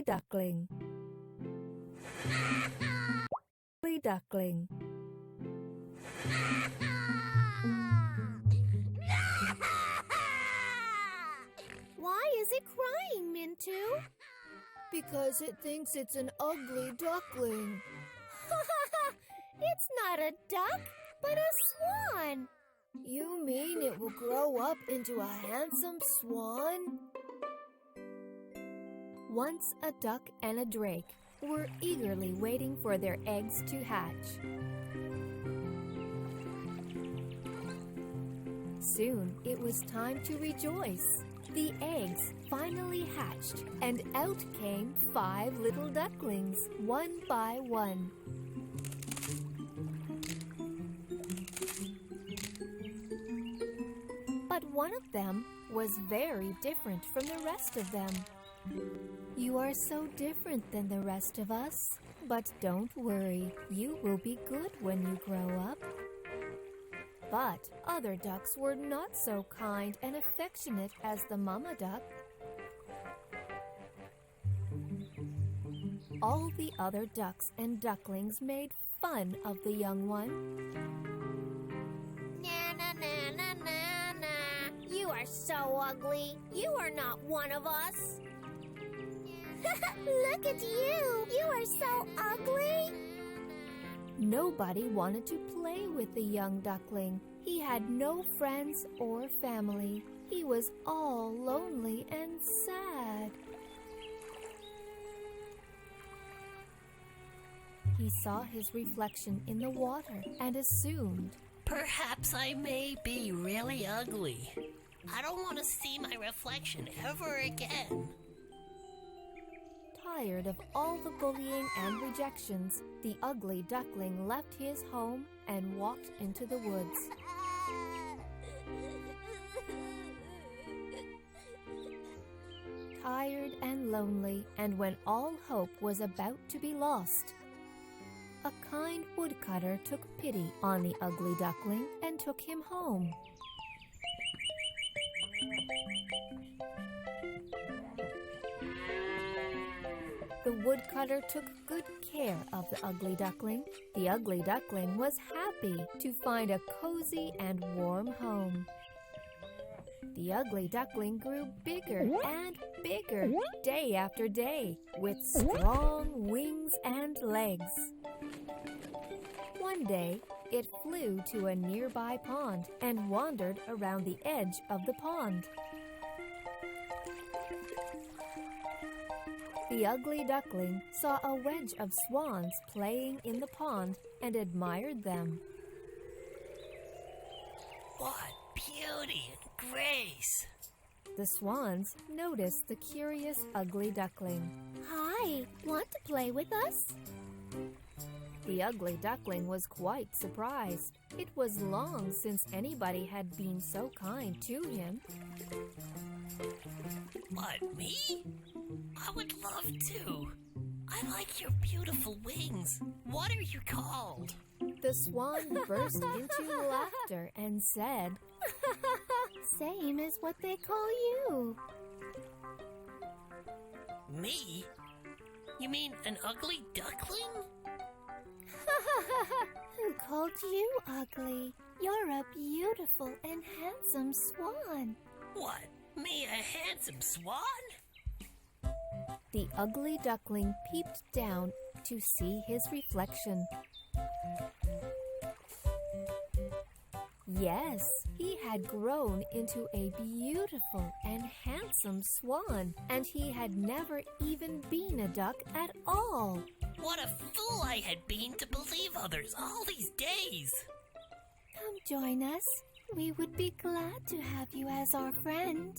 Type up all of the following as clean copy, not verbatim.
duckling. Duckling. Why is it crying, Mintu? Because it thinks it's an ugly duckling. It's not a duck, but a swan. You mean it will grow up into a handsome swan? Once a duck and a drake were eagerly waiting for their eggs to hatch. Soon it was time to rejoice. The eggs finally hatched, and out came 5 little ducklings, one by one. But one of them was very different from the rest of them. You are so different than the rest of us, but don't worry, you will be good when you grow up. But other ducks were not so kind and affectionate as the mama duck. All the other ducks and ducklings made fun of the young one. Na na na na na na. You are so ugly. You are not one of us. Look at you. You are so ugly. Nobody wanted to play with the young duckling. He had no friends or family. He was all lonely and sad. He saw his reflection in the water and assumed, "Perhaps I may be really ugly. I don't want to see my reflection ever again." Tired of all the bullying and rejections, the ugly duckling left his home and walked into the woods. Tired and lonely, and when all hope was about to be lost, a kind woodcutter took pity on the ugly duckling and took him home. The woodcutter took good care of the ugly duckling. The ugly duckling was happy to find a cozy and warm home. The ugly duckling grew bigger and bigger day after day, with strong wings and legs. One day, it flew to a nearby pond and wandered around the edge of the pond. The ugly duckling saw a wedge of swans playing in the pond and admired them. What beauty and grace! The swans noticed the curious ugly duckling. Hi, want to play with us? The ugly duckling was quite surprised. It was long since anybody had been so kind to him. What, me? I would love to. I like your beautiful wings. What are you called? The swan burst into laughter and said, Same as what they call you. Me? You mean an ugly duckling? Who called you ugly? You're a beautiful and handsome swan. What, me a handsome swan? The ugly duckling peeped down to see his reflection. Yes, he had grown into a beautiful and handsome swan, and he had never even been a duck at all. What a fool I had been to believe others all these days! Come join us. We would be glad to have you as our friend.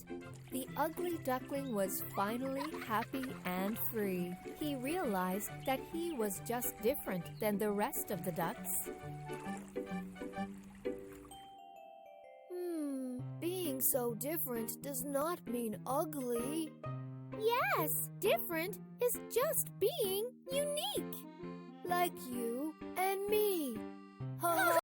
The ugly duckling was finally happy and free. He realized that he was just different than the rest of the ducks. Being so different does not mean ugly. Yes, different is just being unique. Like you and me. Ha ha